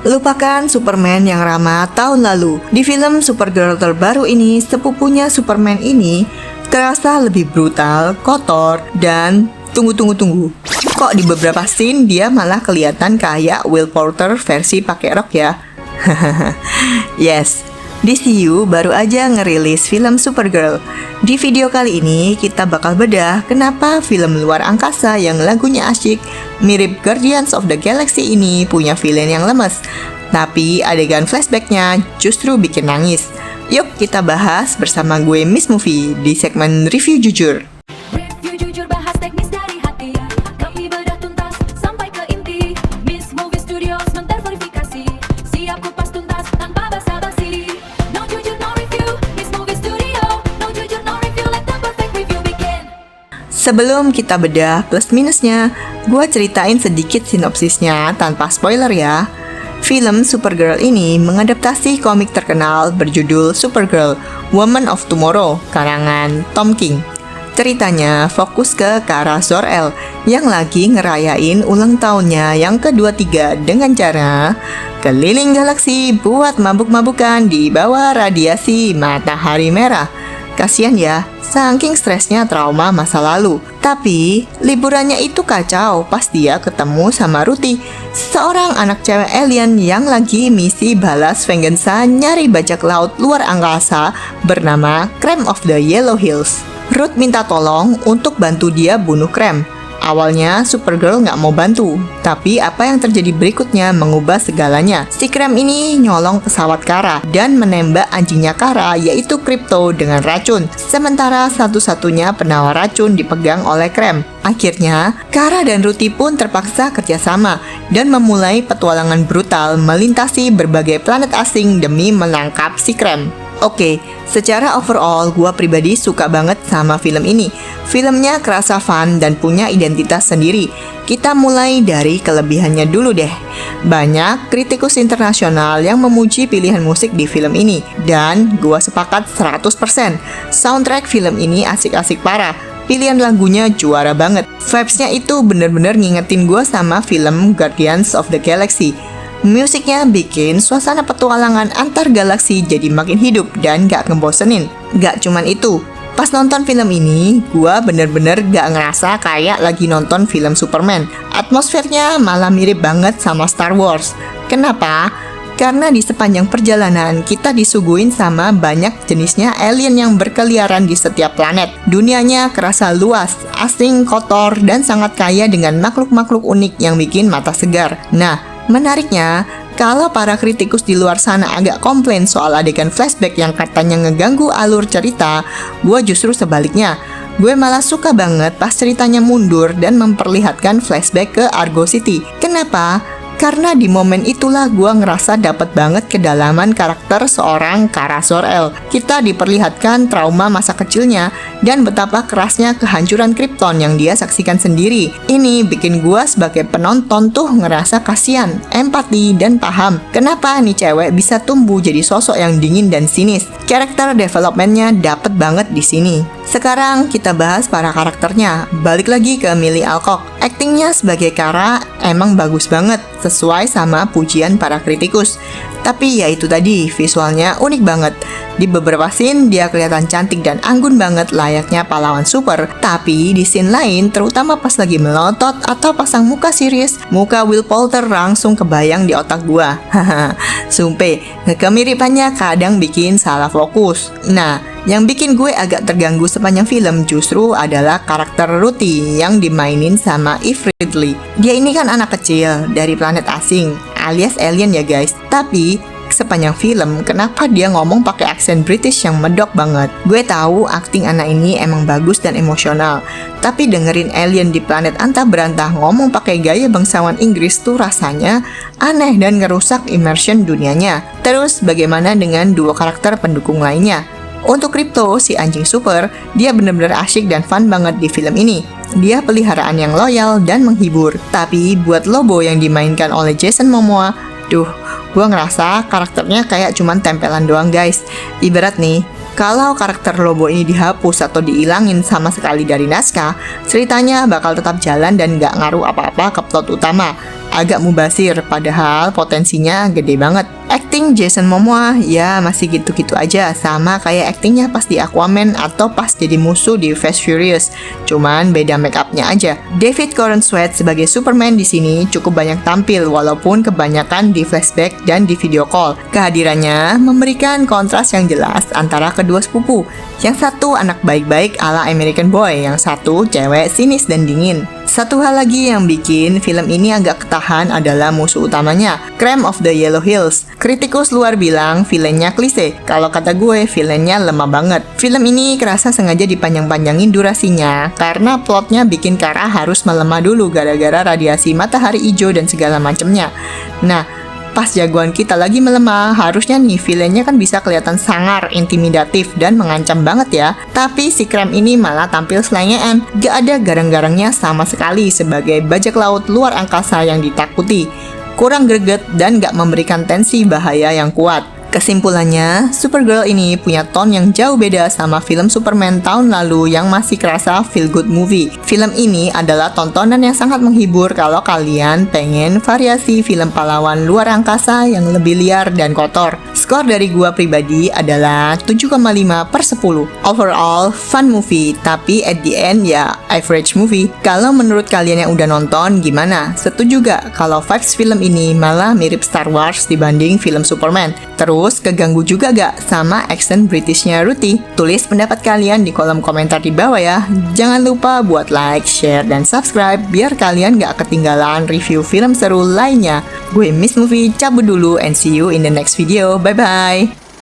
Lupakan Superman yang ramah tahun lalu. Di film Supergirl terbaru ini, sepupunya Superman ini terasa lebih brutal, kotor, dan tunggu. Kok di beberapa scene dia malah kelihatan kayak Will Porter versi pakai rok ya? Yes, DCU baru aja ngerilis film Supergirl. Di video kali ini kita bakal bedah kenapa film luar angkasa yang lagunya asyik mirip Guardians of the Galaxy ini punya villain yang lemes, tapi adegan flashbacknya justru bikin nangis. Yuk kita bahas bersama gue Miss Movie di segmen Review Jujur. Review jujur bahas teknis dari hati. Kami bedah tuntas sampai ke inti. Miss Movie Studios menterverifikasi. Siap kupas tuntas tanpa basa-basi. No jujur no review. Miss Movie Studio. No jujur no review. Let the perfect review begin. Sebelum kita bedah plus minusnya, gue ceritain sedikit sinopsisnya tanpa spoiler ya. Film Supergirl ini mengadaptasi komik terkenal berjudul Supergirl, Woman of Tomorrow, karangan Tom King. Ceritanya fokus ke Kara Zor-El yang lagi ngerayain ulang tahunnya yang ke-23 dengan cara keliling galaksi buat mabuk-mabukan di bawah radiasi matahari merah. Kasian ya, saking stresnya trauma masa lalu. Tapi, liburannya itu kacau pas dia ketemu sama Ruthie, seorang anak cewek alien yang lagi misi balas vengeance nyari bajak laut luar angkasa bernama Krem of the Yellow Hills. Ruth minta tolong untuk bantu dia bunuh Krem. Awalnya Supergirl nggak mau bantu, tapi apa yang terjadi berikutnya mengubah segalanya. Si Krem ini nyolong pesawat Kara dan menembak anjingnya Kara yaitu Krypto dengan racun. Sementara satu-satunya penawar racun dipegang oleh Krem. Akhirnya, Kara dan Ruthie pun terpaksa kerjasama dan memulai petualangan brutal melintasi berbagai planet asing demi menangkap si Krem. Oke, secara overall gua pribadi suka banget sama film ini. Filmnya kerasa fun dan punya identitas sendiri. Kita mulai dari kelebihannya dulu deh. Banyak kritikus internasional yang memuji pilihan musik di film ini, dan gua sepakat 100%. Soundtrack film ini asik-asik parah. Pilihan lagunya juara banget. Vibes-nya itu bener-bener ngingetin gua sama film Guardians of the Galaxy. Musiknya bikin suasana petualangan antar galaksi jadi makin hidup dan gak ngebosenin. Gak cuman itu, pas nonton film ini, gua bener-bener gak ngerasa kayak lagi nonton film Superman. Atmosfernya malah mirip banget sama Star Wars. Kenapa? Karena di sepanjang perjalanan kita disuguhin sama banyak jenisnya alien yang berkeliaran di setiap planet. Dunianya kerasa luas, asing, kotor, dan sangat kaya dengan makhluk-makhluk unik yang bikin mata segar. Nah, menariknya, kalau para kritikus di luar sana agak komplain soal adegan flashback yang katanya ngeganggu alur cerita, gue justru sebaliknya. Gue malah suka banget pas ceritanya mundur dan memperlihatkan flashback ke Argo City. Kenapa? Karena di momen itulah gue ngerasa dapet banget kedalaman karakter seorang Kara Zor-El. Kita diperlihatkan trauma masa kecilnya dan betapa kerasnya kehancuran Krypton yang dia saksikan sendiri. Ini bikin gue sebagai penonton tuh ngerasa kasihan, empati, dan paham kenapa nih cewek bisa tumbuh jadi sosok yang dingin dan sinis. Karakter developmentnya dapet banget di sini. Sekarang kita bahas para karakternya. Balik lagi ke Millie Alcock. Aktingnya sebagai Kara emang bagus banget, sesuai sama pujian para kritikus. Tapi ya itu tadi, visualnya unik banget. Di beberapa scene dia kelihatan cantik dan anggun banget layaknya pahlawan super. Tapi di scene lain, terutama pas lagi melotot atau pasang muka serius, muka Will Poulter langsung kebayang di otak gua. Haha, sumpah, kemiripannya kadang bikin salah fokus. Nah, yang bikin gue agak terganggu sepanjang film justru adalah karakter Ruthie yang dimainin sama Eve Ridley. Dia ini kan anak kecil dari planet asing, alias alien ya guys. Tapi sepanjang film, kenapa dia ngomong pakai aksen British yang medok banget? Gue tahu akting anak ini emang bagus dan emosional, tapi dengerin alien di planet antah berantah ngomong pakai gaya bangsawan Inggris tuh rasanya aneh dan ngerusak immersion dunianya. Terus bagaimana dengan dua karakter pendukung lainnya? Untuk Krypto, si anjing super, dia bener-bener asyik dan fun banget di film ini. Dia peliharaan yang loyal dan menghibur. Tapi buat Lobo yang dimainkan oleh Jason Momoa, gue ngerasa karakternya kayak cuman tempelan doang guys. Ibarat nih, kalau karakter Lobo ini dihapus atau dihilangin sama sekali dari naskah, ceritanya bakal tetap jalan dan gak ngaruh apa-apa ke plot utama. agak mubazir, padahal potensinya gede banget. Acting Jason Momoa ya masih gitu-gitu aja, sama kayak actingnya pas di Aquaman atau pas jadi musuh di Fast Furious, cuman beda make upnya aja. David Corenswet sebagai Superman di sini cukup banyak tampil walaupun kebanyakan di flashback dan di video call. Kehadirannya memberikan kontras yang jelas antara kedua sepupu. Yang satu anak baik-baik ala American Boy, yang satu cewek sinis dan dingin. Satu hal lagi yang bikin film ini agak ketahan adalah musuh utamanya, Cream of the Yellow Hills. Kritikus luar bilang villainnya klise, kalau kata gue villainnya lemah banget. Film ini kerasa sengaja dipanjang-panjangin durasinya, karena plotnya bikin Kara harus melemah dulu gara-gara radiasi matahari hijau dan segala macemnya. Nah, pas jagoan kita lagi melemah, harusnya nih villainnya kan bisa kelihatan sangar, intimidatif, dan mengancam banget ya. Tapi si Cream ini malah tampil selengean, gak ada garang-garangnya sama sekali sebagai bajak laut luar angkasa yang ditakuti. Kurang greget dan gak memberikan tensi bahaya yang kuat. Kesimpulannya, Supergirl ini punya tone yang jauh beda sama film Superman tahun lalu yang masih kerasa feel good movie. Film ini adalah tontonan yang sangat menghibur kalau kalian pengen variasi film pahlawan luar angkasa yang lebih liar dan kotor. Skor dari gua pribadi adalah 7,5/10. Overall, fun movie, tapi at the end ya average movie. Kalau menurut kalian yang udah nonton, gimana? Setuju gak kalau vibes film ini malah mirip Star Wars dibanding film Superman? Terus keganggu juga gak sama accent Britishnya Ruthie? Tulis pendapat kalian di kolom komentar di bawah ya. Jangan lupa buat like, share, dan subscribe biar kalian gak ketinggalan review film seru lainnya. Gue Miss Movie cabut dulu and see you in the next video. Bye bye.